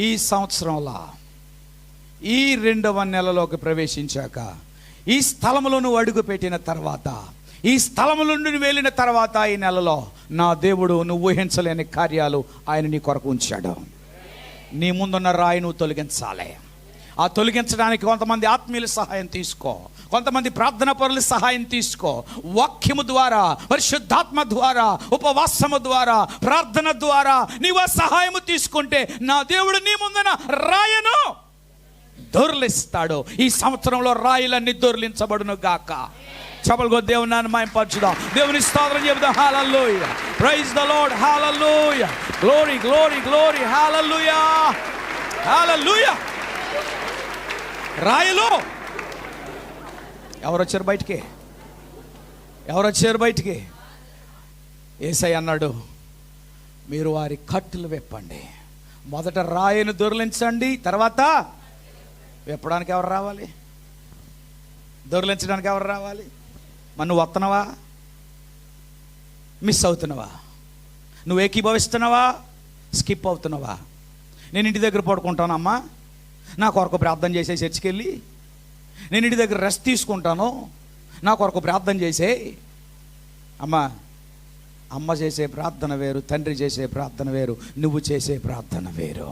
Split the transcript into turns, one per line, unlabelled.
ఈ సంవత్సరంలో ఈ 2వ నెలలోకి ప్రవేశించాక, ఈ స్థలములో నువ్వు అడుగు పెట్టిన తర్వాత, ఈ స్థలములో నుండి వెళ్ళిన తర్వాత, ఈ నెలలో నా దేవుడు నువ్వు ఊహించలేని కార్యాలు ఆయన నీ కొరకు ఉంచాడు. నీ ముందున్న రాయి నువ్వు తొలగించాలి. ఆ తొలగించడానికి కొంతమంది ఆత్మీయుల సహాయం తీసుకో, కొంతమంది ప్రార్థన పరుల సహాయం తీసుకో. వాక్యము ద్వారా, పరిశుద్ధాత్మ ద్వారా, ఉపవాసము ద్వారా, ప్రార్థన ద్వారా నీవు ఆ సహాయము తీసుకుంటే నా దేవుడు నీ ముందున రాయను దొర్లిస్తాడు. ఈ సంవత్సరంలో రాయిలన్నీ దొర్లించబడును గాక. చపలుగో దేవుని నామమున మహిమపరచుదాం. దేవుని స్తోత్రం చెబుదాం. Hallelujah, praise the Lord, hallelujah, glory glory glory, hallelujah hallelujah. రాయిలో ఎవరు వచ్చారు బయటికి? ఎవరు వచ్చారు బయటికి? యేసయ్య అన్నాడు, మీరు వారి కట్టులు విప్పండి. మొదట రాయిని దొర్లించండి, తర్వాత విప్పడానికి ఎవరు రావాలి? దొర్లించడానికి ఎవరు రావాలి? మరి నువ్వు వస్తున్నావా? మిస్ అవుతున్నావా? నువ్వు ఏకీభవిస్తున్నావా? స్కిప్ అవుతున్నావా? నేను ఇంటి దగ్గర పడుకుంటానమ్మా, నా కొరకు ప్రార్థన చేసే చర్చికి వెళ్ళి. నేను ఇంటి దగ్గర రెస్ట్ తీసుకుంటాను, నా కొరకు ప్రార్థన చేసే. అమ్మ చేసే ప్రార్థన వేరు, తండ్రి చేసే ప్రార్థన వేరు, నువ్వు చేసే ప్రార్థన వేరు.